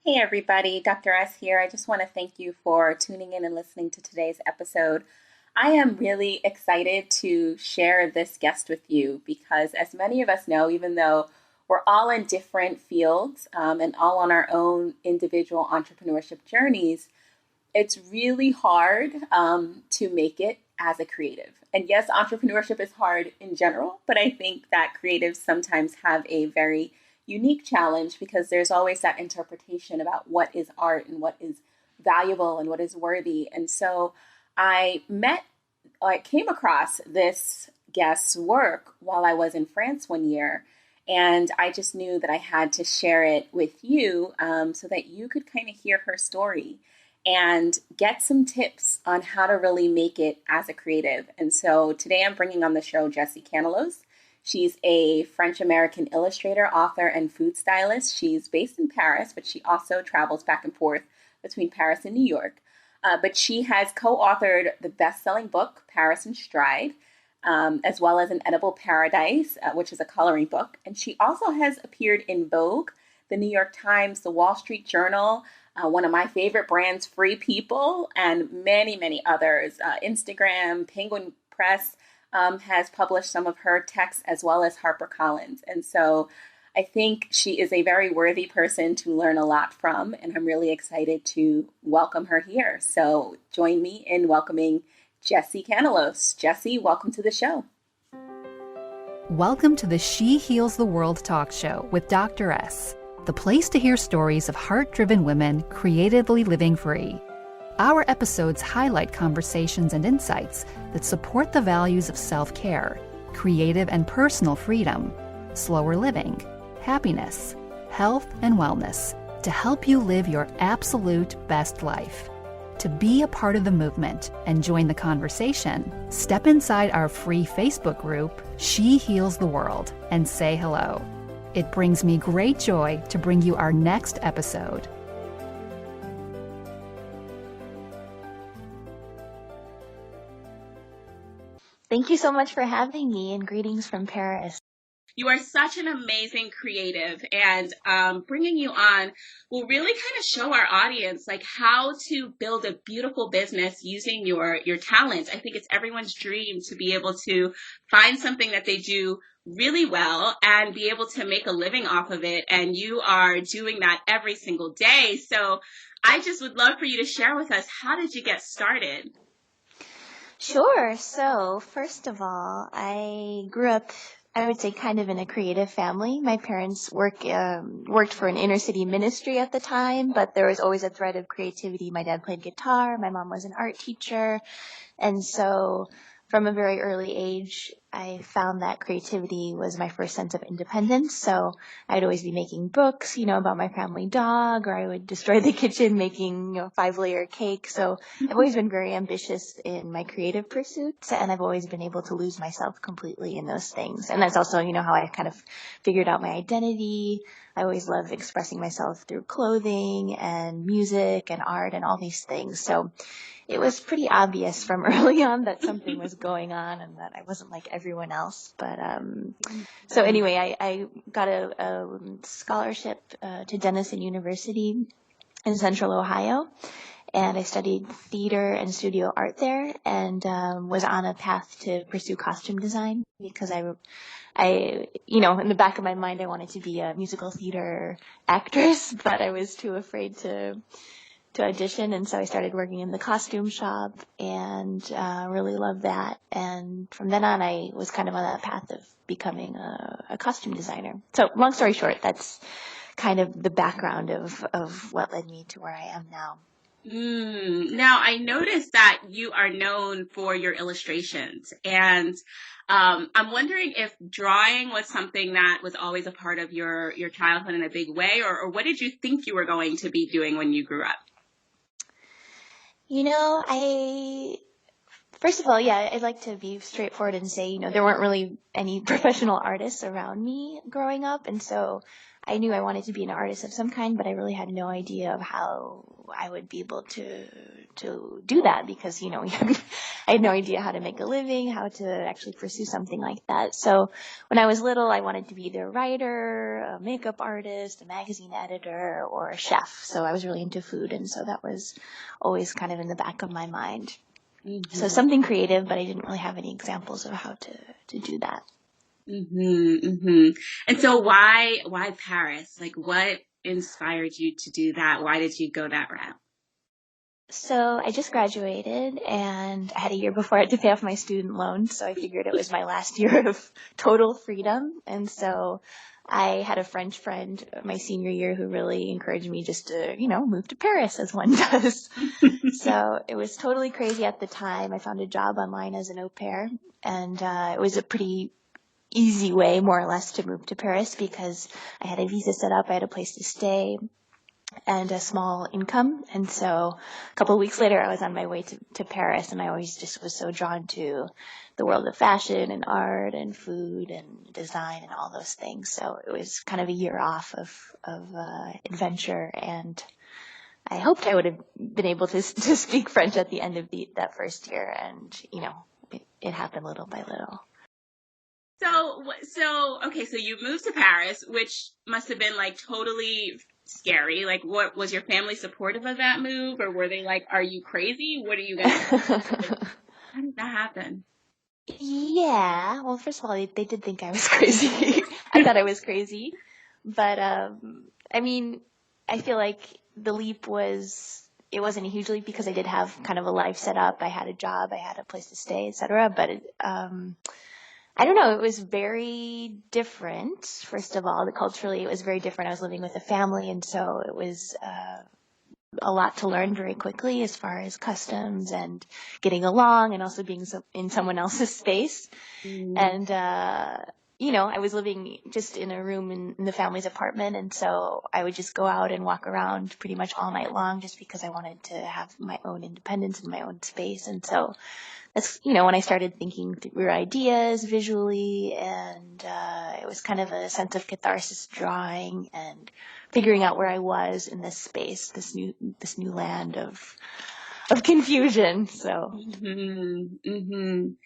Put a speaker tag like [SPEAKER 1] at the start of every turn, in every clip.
[SPEAKER 1] Hey everybody, Dr. S here. I just want to thank you for tuning in and listening to today's episode. I am really excited to share this guest with you because, as many of us know, even though we're all in different fields and all on our own individual entrepreneurship journeys, it's really hard to make it as a creative. And yes, entrepreneurship is hard in general, but I think that creatives sometimes have a very unique challenge because there's always that interpretation about what is art and what is valuable and what is worthy. And so I came across this guest's work while I was in France one year. And I just knew that I had to share it with you so that you could kind of hear her story and get some tips on how to really make it as a creative. And so today I'm bringing on the show Jessie Kanelos. She's a French-American illustrator, author, and food stylist. She's based in Paris, but she also travels back and forth between Paris and New York. But she has co-authored the best-selling book, Paris in Stride, as well as An Edible Paradise, which is a coloring book. And she also has appeared in Vogue, the New York Times, the Wall Street Journal, one of my favorite brands, Free People, and many, many others. Instagram, Penguin Press has published some of her texts as well as HarperCollins. And so I think she is a very worthy person to learn a lot from, and I'm really excited to welcome her here. So join me in welcoming Jessie Kanelos. Jessie, welcome to the show.
[SPEAKER 2] Welcome to the She Heals the World talk show with Dr. S, the place to hear stories of heart-driven women creatively living free. Our episodes highlight conversations and insights that support the values of self-care, creative and personal freedom, slower living, happiness, health, and wellness to help you live your absolute best life. To be a part of the movement and join the conversation, step inside our free Facebook group, She Heals the World, and say hello. It brings me great joy to bring you our next episode.
[SPEAKER 3] Thank you so much for having me, and greetings from Paris.
[SPEAKER 1] You are such an amazing creative, and bringing you on will really kind of show our audience like how to build a beautiful business using your talents. I think it's everyone's dream to be able to find something that they do really well and be able to make a living off of it. And you are doing that every single day. So I just would love for you to share with us, how did you get started?
[SPEAKER 3] Sure. So first of all, I grew up, I would say, kind of in a creative family. My parents worked for an inner city ministry at the time, but there was always a thread of creativity. My dad played guitar. My mom was an art teacher. And so from a very early age, I found that creativity was my first sense of independence. So I'd always be making books, about my family dog, or I would destroy the kitchen making, 5-layer cake. So I've always been very ambitious in my creative pursuits, and I've always been able to lose myself completely in those things. And that's also, how I kind of figured out my identity. I always love expressing myself through clothing and music and art and all these things. So it was pretty obvious from early on that something was going on and that I wasn't like everyone else. But so anyway, I got a scholarship to Denison University in Central Ohio, and I studied theater and studio art there, and was on a path to pursue costume design because I, in the back of my mind, I wanted to be a musical theater actress, but I was too afraid to audition. And so I started working in the costume shop and really loved that. And from then on, I was kind of on that path of becoming a costume designer. So long story short, that's kind of the background of what led me to where I am now.
[SPEAKER 1] Now, I noticed that you are known for your illustrations, and I'm wondering if drawing was something that was always a part of your childhood in a big way, or what did you think you were going to be doing when you grew up?
[SPEAKER 3] First of all, I'd like to be straightforward and say, there weren't really any professional artists around me growing up. And so I knew I wanted to be an artist of some kind, but I really had no idea of how I would be able to do that because, I had no idea how to make a living, how to actually pursue something like that. So when I was little, I wanted to be either a writer, a makeup artist, a magazine editor, or a chef. So I was really into food, and so that was always kind of in the back of my mind.
[SPEAKER 1] Mm-hmm.
[SPEAKER 3] So something creative, but I didn't really have any examples of how to do that.
[SPEAKER 1] Mm-hmm, mm-hmm. And so why Paris? Like what inspired you to do that? Why did you go that route?
[SPEAKER 3] So I just graduated and I had a year before I had to pay off my student loan. So I figured it was my last year of total freedom. And so I had a French friend my senior year who really encouraged me just to, move to Paris as one does. So it was totally crazy at the time. I found a job online as an au pair, and it was a pretty easy way, more or less, to move to Paris because I had a visa set up, I had a place to stay, and a small income. And so a couple of weeks later, I was on my way to Paris, and I always just was so drawn to the world of fashion and art and food and design and all those things. So it was kind of a year off of adventure, and I hoped I would have been able to speak French at the end of that first year, and it happened little by little.
[SPEAKER 1] Okay, so you moved to Paris, which must have been like totally scary. Like, what was your family supportive of that move, or were they like, "Are you crazy? What are you gonna do?" How did that happen?
[SPEAKER 3] Yeah, well, first of all, they did think I was crazy. I thought I was crazy, but I mean, I feel like the leap it wasn't a huge leap because I did have kind of a life set up. I had a job, I had a place to stay, etc. But I don't know. It was very different. First of all, culturally, it was very different. I was living with a family, and so it was a lot to learn very quickly as far as customs and getting along, and also being in someone else's space. And I was living just in a room in the family's apartment, and so I would just go out and walk around pretty much all night long, just because I wanted to have my own independence and my own space. And so that's, when I started thinking through ideas visually, and it was kind of a sense of catharsis, drawing and figuring out where I was in this space, this new land of confusion. So.
[SPEAKER 1] And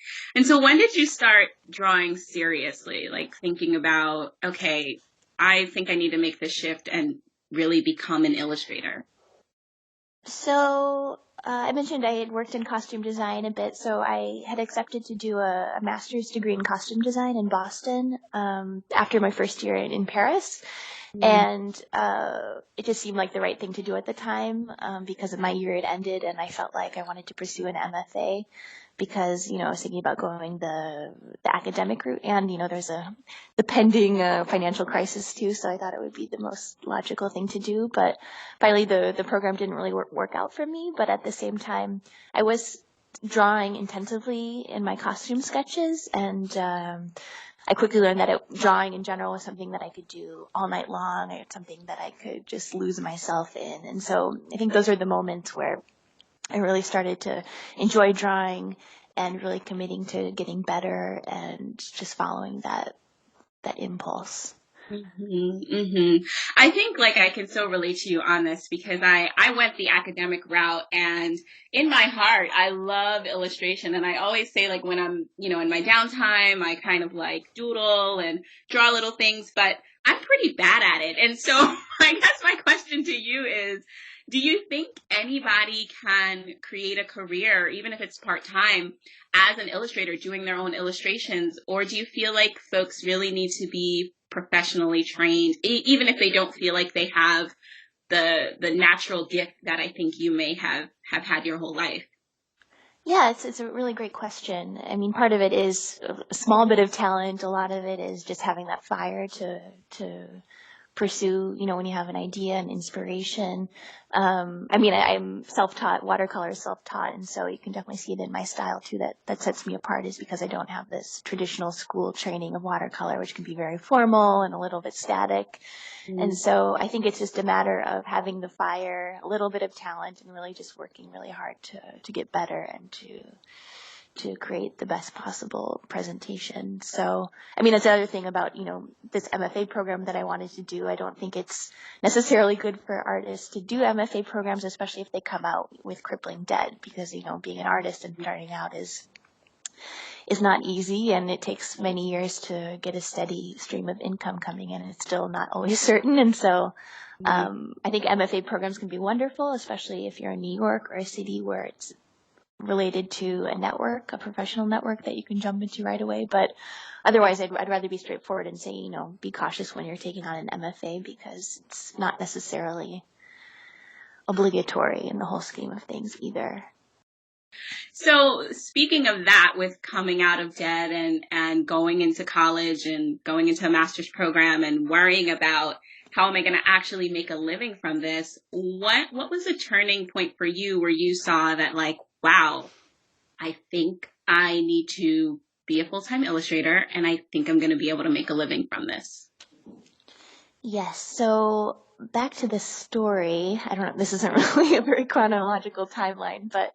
[SPEAKER 1] so when did you start drawing seriously? Like thinking about, okay, I think I need to make this shift and really become an illustrator.
[SPEAKER 3] So I mentioned I had worked in costume design a bit, so I had accepted to do a master's degree in costume design in Boston after my first year in Paris. And it just seemed like the right thing to do at the time because my year had ended, and I felt like I wanted to pursue an MFA because, I was thinking about going the academic route, and, there's the pending financial crisis too, so I thought it would be the most logical thing to do. But finally, the program didn't really work out for me, but at the same time, I was drawing intensively in my costume sketches, and I quickly learned that drawing in general was something that I could do all night long. It's something that I could just lose myself in. And so I think those are the moments where I really started to enjoy drawing and really committing to getting better and just following that impulse.
[SPEAKER 1] I think like I can so relate to you on this because I went the academic route, and in my heart, I love illustration. And I always say like when I'm, in my downtime, I kind of like doodle and draw little things, but I'm pretty bad at it. And so I guess my question to you is, do you think anybody can create a career, even if it's part-time, as an illustrator doing their own illustrations? Or do you feel like folks really need to be professionally trained, even if they don't feel like they have the natural gift that I think you may have had your whole life?
[SPEAKER 3] Yeah, it's a really great question. I mean, part of it is a small bit of talent. A lot of it is just having that fire to pursue, when you have an idea and inspiration. I'm self-taught, watercolor is self-taught, and so you can definitely see it in my style too. That sets me apart is because I don't have this traditional school training of watercolor, which can be very formal and a little bit static. And so I think it's just a matter of having the fire, a little bit of talent, and really just working really hard to get better and to create the best possible presentation. So, I mean, that's the other thing about, this MFA program that I wanted to do. I don't think it's necessarily good for artists to do MFA programs, especially if they come out with crippling debt, because, being an artist and starting out is not easy, and it takes many years to get a steady stream of income coming in. It's still not always certain. And so I think MFA programs can be wonderful, especially if you're in New York or a city where it's related to a network, a professional network that you can jump into right away. But otherwise, I'd rather be straightforward and say, be cautious when you're taking on an MFA, because it's not necessarily obligatory in the whole scheme of things either.
[SPEAKER 1] So speaking of that, with coming out of debt and going into college and going into a master's program and worrying about how am I going to actually make a living from this, what was a turning point for you where you saw that, like, wow, I think I need to be a full-time illustrator and I think I'm going to be able to make a living from this?
[SPEAKER 3] Yes. So back to the story. I don't know, this isn't really a very chronological timeline, but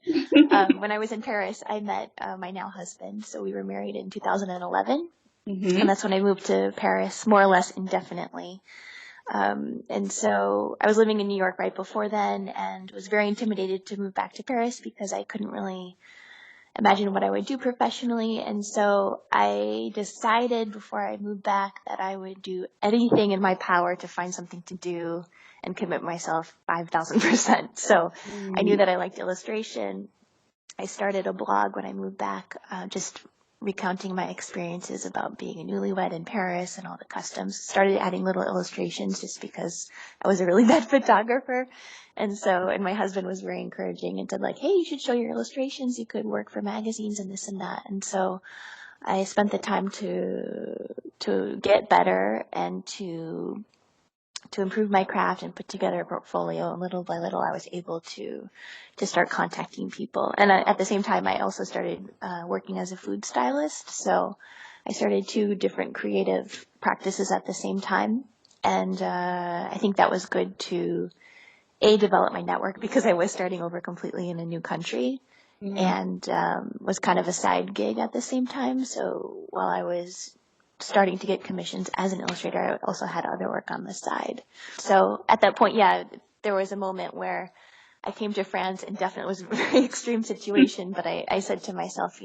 [SPEAKER 3] when I was in Paris, I met my now husband. So we were married in 2011, and that's when I moved to Paris, more or less indefinitely. And so I was living in New York right before then, and was very intimidated to move back to Paris because I couldn't really imagine what I would do professionally. And so I decided before I moved back that I would do anything in my power to find something to do and commit myself 5,000%. So I knew that I liked illustration. I started a blog when I moved back, just recounting my experiences about being a newlywed in Paris and all the customs. Started adding little illustrations just because I was a really bad photographer. And my husband was very encouraging and said, like, hey, you should show your illustrations. You could work for magazines and this and that. And so I spent the time to get better and to improve my craft and put together a portfolio. And little by little, I was able to start contacting people. And at the same time, I also started working as a food stylist. So I started 2 different creative practices at the same time. And I think that was good to, develop my network, because I was starting over completely in a new country, and was kind of a side gig at the same time. So while I was starting to get commissions as an illustrator, I also had other work on the side. So at that point, there was a moment where I came to France, and definitely was a very extreme situation, but I said to myself,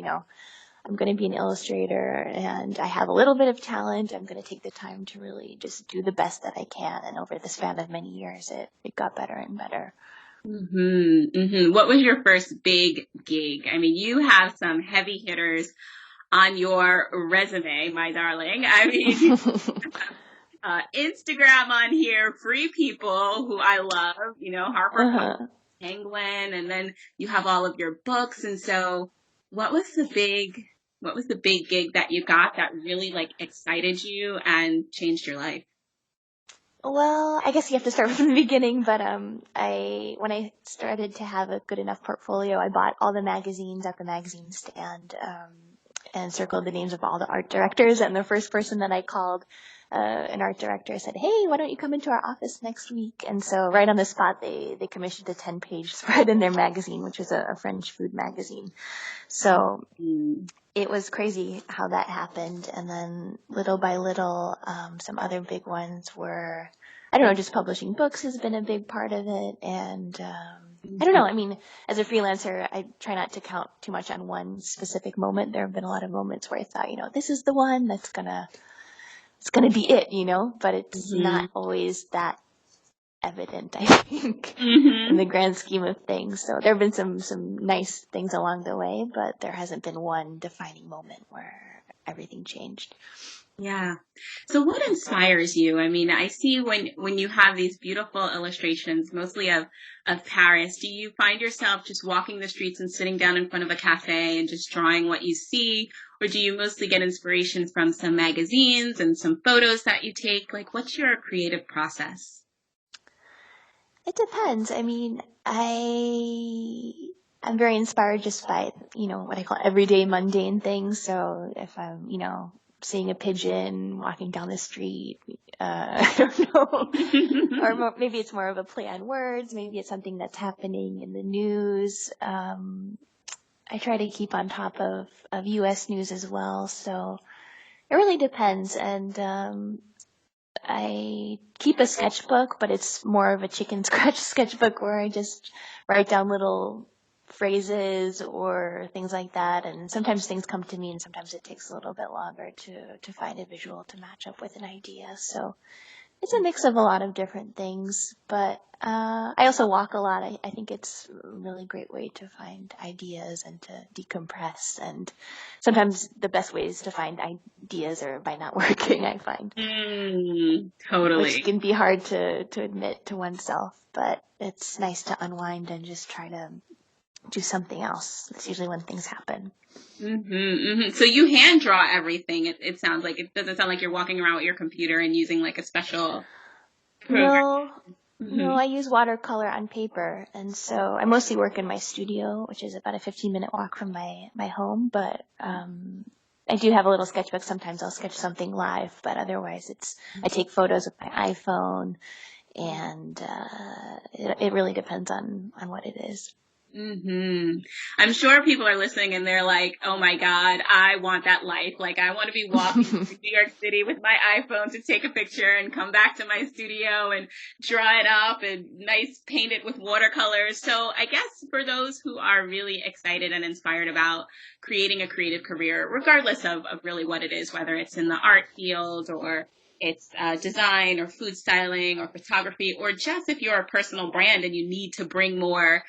[SPEAKER 3] I'm going to be an illustrator and I have a little bit of talent. I'm going to take the time to really just do the best that I can. And over the span of many years, it got better and better.
[SPEAKER 1] What was your first big gig? I mean, you have some heavy hitters on your resume, my darling. I mean, Instagram on here, Free People, who I love, Harper, Penguin, and then you have all of your books. And so what was the big gig that you got that really, like, excited you and changed your life?
[SPEAKER 3] Well, I guess you have to start from the beginning, but when I started to have a good enough portfolio, I bought all the magazines at the magazine stand, and circled the names of all the art directors. And the first person that I called, an art director, said, hey, why don't you come into our office next week? And so right on the spot, they commissioned a 10-page spread in their magazine, which is a French food magazine. So it was crazy how that happened. And then little by little, some other big ones were, I don't know, just publishing books has been a big part of it. And I don't know. I mean, as a freelancer, I try not to count too much on one specific moment. There have been a lot of moments where I thought, this is the one that's it's gonna be it, but it's not always that evident, I think, in the grand scheme of things. So there have been some nice things along the way, but there hasn't been one defining moment where everything changed.
[SPEAKER 1] Yeah. So what inspires you? I mean, I see when you have these beautiful illustrations, mostly of Paris, do you find yourself just walking the streets and sitting down in front of a cafe and just drawing what you see? Or do you mostly get inspiration from some magazines and some photos that you take? Like, what's your creative process?
[SPEAKER 3] It depends. I mean, I'm very inspired just by, what I call everyday mundane things. So if I'm, seeing a pigeon walking down the street, I don't know, or maybe it's more of a play on words. Maybe it's something that's happening in the news. I try to keep on top of U.S. news as well. So it really depends. And I keep a sketchbook, but it's more of a chicken scratch sketchbook where I just write down little phrases or things like that. And sometimes things come to me, and sometimes it takes a little bit longer to find a visual to match up with an idea. So it's a mix of a lot of different things, but I also walk a lot. I think it's a really great way to find ideas and to decompress. And sometimes the best ways to find ideas are by not working, I find.
[SPEAKER 1] Totally.
[SPEAKER 3] Which can be hard to admit to oneself, but it's nice to unwind and just try to do something else. That's usually when things happen.
[SPEAKER 1] So you hand draw everything. It sounds like. It doesn't sound like you're walking around with your computer and using like a special program.
[SPEAKER 3] No, I use watercolor on paper, and so I mostly work in my studio, which is about a 15-minute walk from my home, but I do have a little sketchbook. Sometimes I'll sketch something live, but otherwise I take photos with my iPhone, and it really depends on what it is.
[SPEAKER 1] I'm sure people are listening and they're like, oh my God, I want that life. Like, I want to be walking through New York City with my iPhone to take a picture and come back to my studio and draw it up and paint it with watercolors. So I guess for those who are really excited and inspired about creating a creative career, regardless of really what it is, whether it's in the art field or it's design or food styling or photography, or just if you're a personal brand and you need to bring more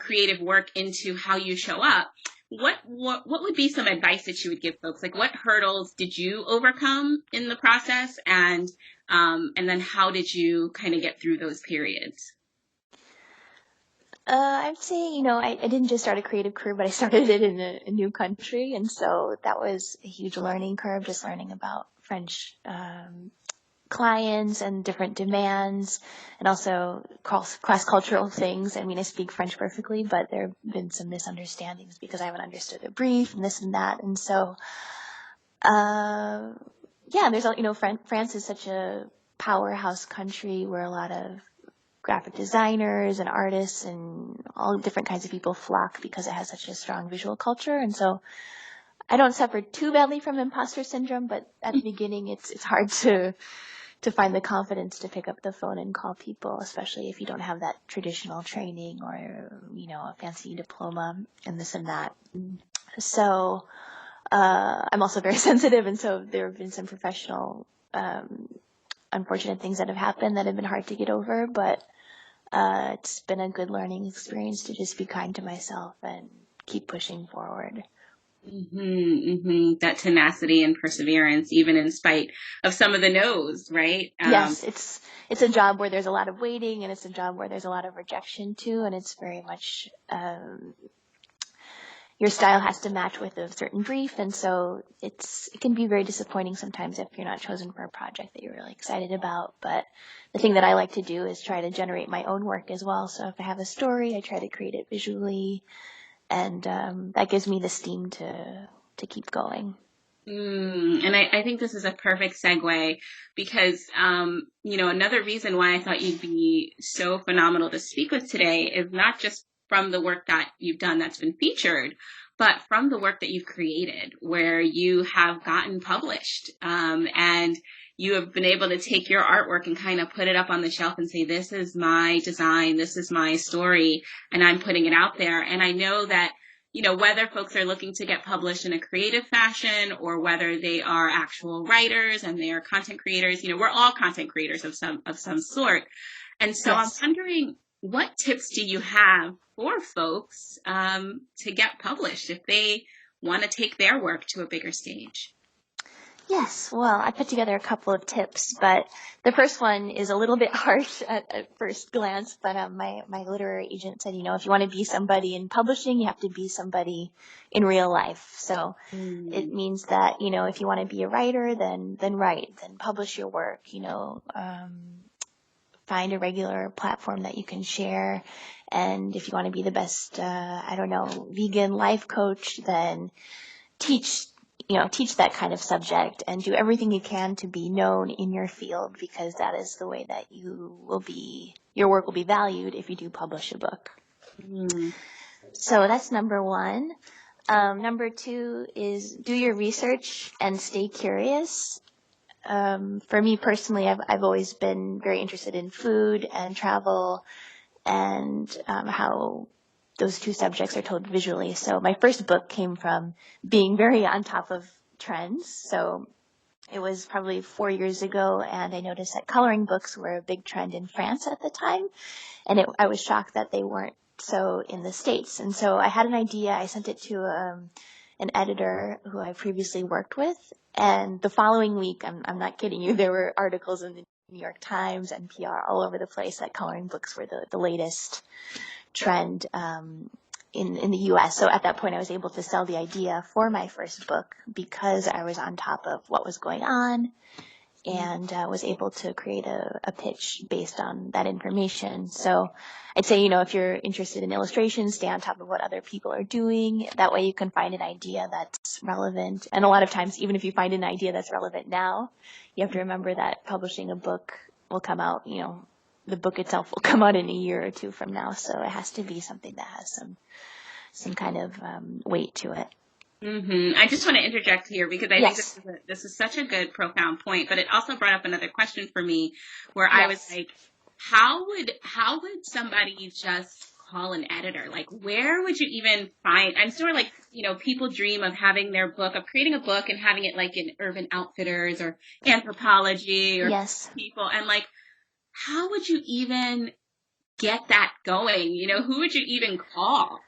[SPEAKER 1] creative work into how you show up, what would be some advice that you would give folks? Like, what hurdles did you overcome in the process, and then how did you kind of get through those periods?
[SPEAKER 3] I'd say, I didn't just start a creative career, but I started it in a new country, and so that was a huge learning curve, just learning about French clients and different demands, and also cross-cultural things. I mean, I speak French perfectly, but there have been some misunderstandings because I haven't understood the brief and this and that. And so, there's, France is such a powerhouse country where a lot of graphic designers and artists and all different kinds of people flock because it has such a strong visual culture. And so I don't suffer too badly from imposter syndrome, but at the beginning it's hard to find the confidence to pick up the phone and call people, especially if you don't have that traditional training or, a fancy diploma and this and that. So I'm also very sensitive, and so there have been some professional unfortunate things that have happened that have been hard to get over, but it's been a good learning experience to just be kind to myself and keep pushing forward.
[SPEAKER 1] That tenacity and perseverance, even in spite of some of the no's, right?
[SPEAKER 3] Yes, it's a job where there's a lot of waiting, and it's a job where there's a lot of rejection too, and it's very much your style has to match with a certain brief, and so it can be very disappointing sometimes if you're not chosen for a project that you're really excited about. But the thing that I like to do is try to generate my own work as well. So if I have a story, I try to create it visually. And that gives me the steam to keep going.
[SPEAKER 1] And I think this is a perfect segue because, another reason why I thought you'd be so phenomenal to speak with today is not just from the work that you've done that's been featured, but from the work that you've created where you have gotten published, and you have been able to take your artwork and kind of put it up on the shelf and say, this is my design, this is my story, and I'm putting it out there. And I know that, whether folks are looking to get published in a creative fashion or whether they are actual writers and they are content creators, we're all content creators of some sort. And so yes. I'm wondering, what tips do you have for folks to get published if they want to take their work to a bigger stage?
[SPEAKER 3] Yes, well, I put together a couple of tips, but the first one is a little bit harsh at first glance, but my literary agent said, if you want to be somebody in publishing, you have to be somebody in real life. So it means that, if you want to be a writer, then write, then publish your work, find a regular platform that you can share. And if you want to be the best, vegan life coach, then teach that kind of subject and do everything you can to be known in your field, because that is the way that your work will be valued if you do publish a book. So that's number one. Number two is do your research and stay curious. For me personally, I've always been very interested in food and travel and how those two subjects are told visually. So my first book came from being very on top of trends. So it was probably 4 years ago, and I noticed that coloring books were a big trend in France at the time. And I was shocked that they weren't so in the States. And so I had an idea. I sent it to an editor who I previously worked with. And the following week, I'm not kidding you, there were articles in the New York Times, NPR, all over the place that coloring books were the latest trend in the U.S. So at that point, I was able to sell the idea for my first book because I was on top of what was going on and was able to create a pitch based on that information. So I'd say, if you're interested in illustration, stay on top of what other people are doing. That way you can find an idea that's relevant. And a lot of times, even if you find an idea that's relevant now, you have to remember that publishing a book will come out, the book itself will come out in a year or two from now. So it has to be something that has some kind of weight to it.
[SPEAKER 1] I just want to interject here because I think this is such a good, profound point, but it also brought up another question for me where I was like, how would somebody just call an editor? Like, where would you even find, I'm sort of like, people dream of having their book, of creating a book and having it like in Urban Outfitters or Anthropology or people. And like, how would you even get that going? Who would you even call?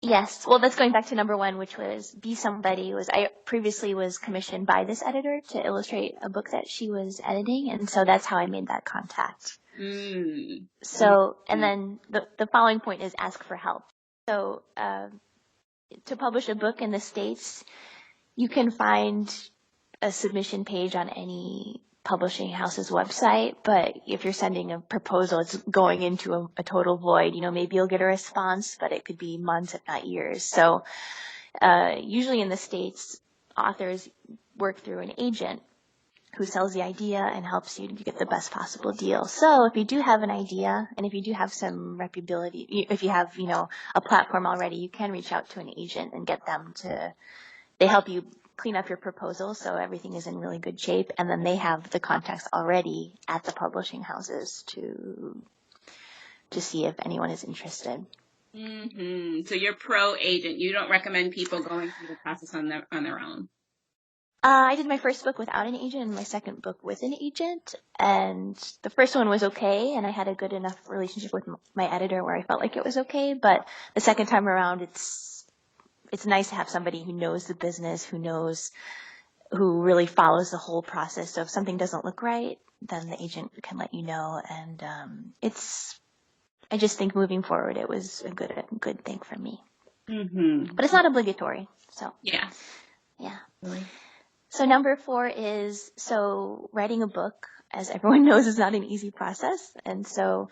[SPEAKER 3] Yes. Well, that's going back to number one, which was be somebody. I previously was commissioned by this editor to illustrate a book that she was editing. And so that's how I made that contact. So, and then the following point is ask for help. So, to publish a book in the States, you can find a submission page on any publishing house's website, but if you're sending a proposal, it's going into a total void. Maybe you'll get a response, but it could be months, if not years. So usually in the States, authors work through an agent who sells the idea and helps you to get the best possible deal. So if you do have an idea and if you do have some reputability, if you have, a platform already, you can reach out to an agent and get them they help you clean up your proposal so everything is in really good shape, and then they have the contacts already at the publishing houses to see if anyone is interested.
[SPEAKER 1] So you're pro agent. You don't recommend people going through the process on their own.
[SPEAKER 3] I did my first book without an agent and my second book with an agent, and the first one was okay, and I had a good enough relationship with my editor where I felt like it was okay, but the second time around it's nice to have somebody who knows the business, who really follows the whole process. So if something doesn't look right, then the agent can let you know. And I just think moving forward, it was a good thing for me. But it's not obligatory. So
[SPEAKER 1] yeah.
[SPEAKER 3] Really? So number 4 is, writing a book, as everyone knows, is not an easy process. And so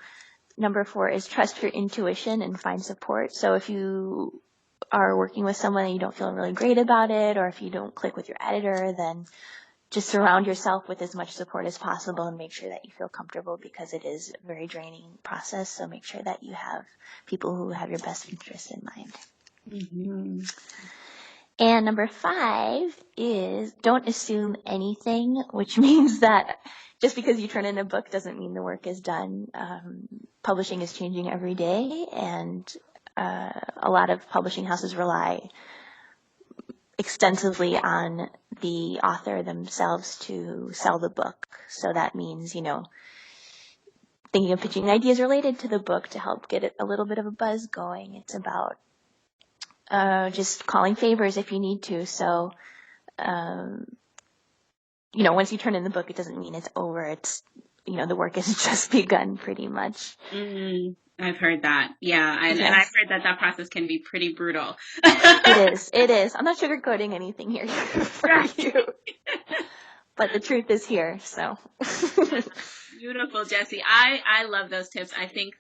[SPEAKER 3] number 4 is trust your intuition and find support. So if you are working with someone and you don't feel really great about it, or if you don't click with your editor, then just surround yourself with as much support as possible and make sure that you feel comfortable, because it is a very draining process. So make sure that you have people who have your best interests in mind. And number 5 is don't assume anything, which means that just because you turn in a book doesn't mean the work is done. Publishing is changing every day, and a lot of publishing houses rely extensively on the author themselves to sell the book. So that means, thinking of pitching ideas related to the book to help get it a little bit of a buzz going. It's about just calling favors if you need to. So, once you turn in the book, it doesn't mean it's over. It's, the work has just begun pretty much.
[SPEAKER 1] I've heard that. Yeah. And I've heard that process can be pretty brutal.
[SPEAKER 3] It is. I'm not sugarcoating anything here for you. But the truth is here, so.
[SPEAKER 1] Beautiful, Jessie. I love those tips. I think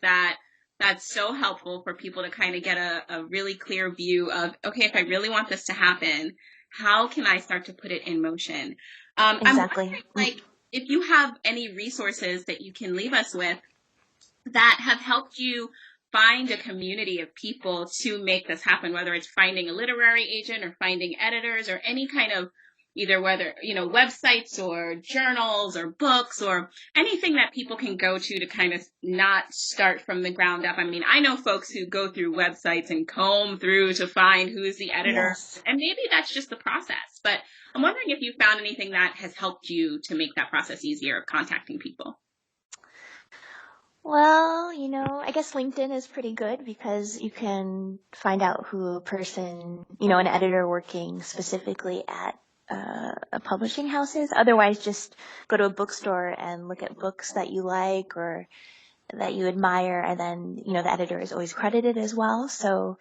[SPEAKER 1] that's so helpful for people to kind of get a really clear view of, okay, if I really want this to happen, how can I start to put it in motion?
[SPEAKER 3] Exactly.
[SPEAKER 1] I'm wondering, if you have any resources that you can leave us with that have helped you find a community of people to make this happen, whether it's finding a literary agent or finding editors or any kind of either whether, websites or journals or books or anything that people can go to kind of not start from the ground up. I mean, I know folks who go through websites and comb through to find who's the editor.
[SPEAKER 3] Yes.
[SPEAKER 1] And maybe that's just the process. But I'm wondering if you found anything that has helped you to make that process easier of contacting people.
[SPEAKER 3] Well, I guess LinkedIn is pretty good because you can find out who a person, an editor working specifically at a publishing house is. Otherwise, just go to a bookstore and look at books that you like or that you admire, and then, the editor is always credited as well. So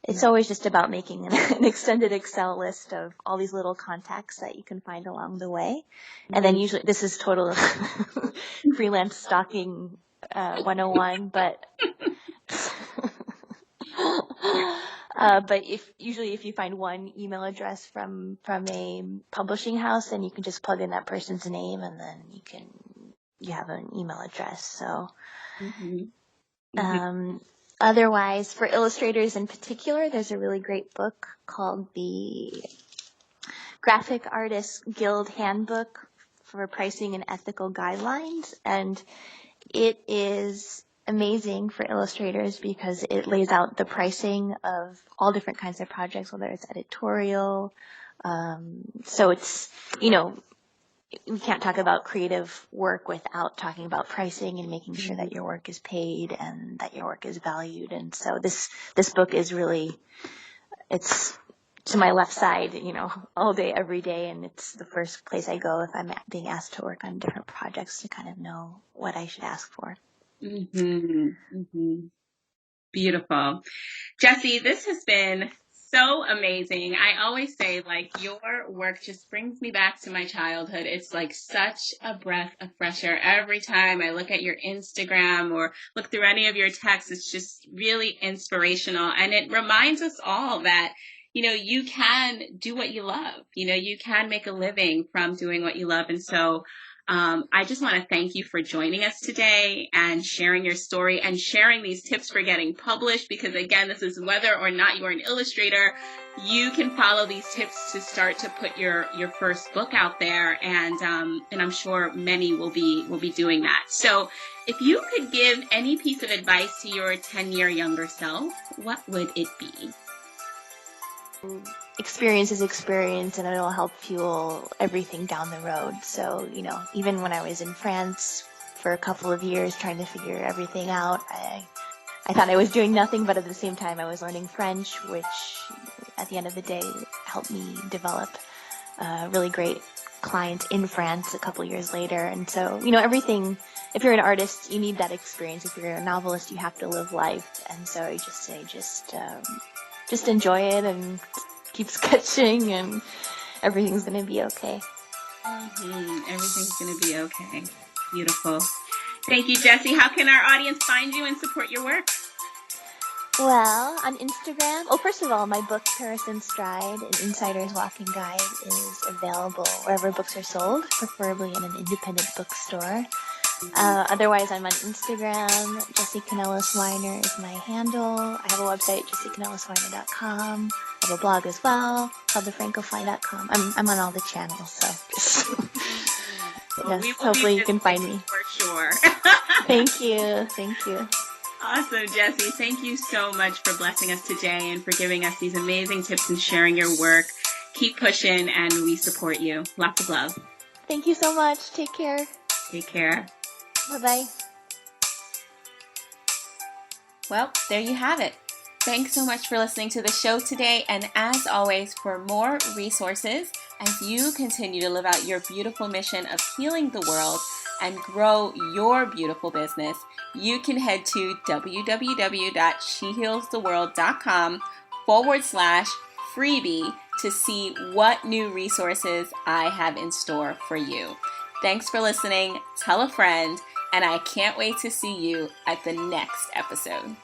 [SPEAKER 3] it's always just about making an extended Excel list of all these little contacts that you can find along the way. And then usually, this is total freelance stalking 101, but but if you find one email address from a publishing house, then you can just plug in that person's name, and then you have an email address. So, otherwise, for illustrators in particular, there's a really great book called the Graphic Artists Guild Handbook for Pricing and Ethical Guidelines, and it is amazing for illustrators because it lays out the pricing of all different kinds of projects, whether it's editorial. So it's, we can't talk about creative work without talking about pricing and making sure that your work is paid and that your work is valued. And so this book is really, it's to my left side, all day, every day. And it's the first place I go if I'm being asked to work on different projects to kind of know what I should ask for.
[SPEAKER 1] Beautiful. Jessie, this has been so amazing. I always say, your work just brings me back to my childhood. It's like such a breath of fresh air. Every time I look at your Instagram or look through any of your texts, it's just really inspirational. And it reminds us all that, you can do what you love. You can make a living from doing what you love. And so I just want to thank you for joining us today and sharing your story and sharing these tips for getting published, because again, this is whether or not you're an illustrator, you can follow these tips to start to put your first book out there. And I'm sure many will be doing that. So if you could give any piece of advice to your 10-year younger self, what would it be?
[SPEAKER 3] Experience is experience, and it'll help fuel everything down the road. So, even when I was in France for a couple of years trying to figure everything out, I thought I was doing nothing, but at the same time I was learning French, which at the end of the day helped me develop a really great client in France a couple years later. And so, everything, if you're an artist, you need that experience. If you're a novelist, you have to live life. And so I just say, just enjoy it and keep sketching, and everything's going to be okay.
[SPEAKER 1] Everything's going to be okay. Beautiful. Thank you, Jessie. How can our audience find you and support your work?
[SPEAKER 3] Well, on Instagram, first of all, my book, Paris in Stride, an insider's walking guide, is available wherever books are sold, preferably in an independent bookstore. Otherwise, I'm on Instagram. Jessie Kanelos Weiner is my handle. I have a website, jessiekanelosweiner.com. I have a blog as well, called thefrankofly.com. I'm on all the channels, so yes, hopefully you can find me.
[SPEAKER 1] For sure.
[SPEAKER 3] Thank you.
[SPEAKER 1] Awesome, Jessie. Thank you so much for blessing us today and for giving us these amazing tips and sharing your work. Keep pushing, and we support you. Lots of love.
[SPEAKER 3] Thank you so much. Take care.
[SPEAKER 1] Take care.
[SPEAKER 3] Bye-bye.
[SPEAKER 1] Well, there you have it. Thanks so much for listening to the show today. And as always, for more resources as you continue to live out your beautiful mission of healing the world and grow your beautiful business, you can head to www.shehealstheworld.com/freebie to see what new resources I have in store for you. Thanks for listening. Tell a friend, and I can't wait to see you at the next episode.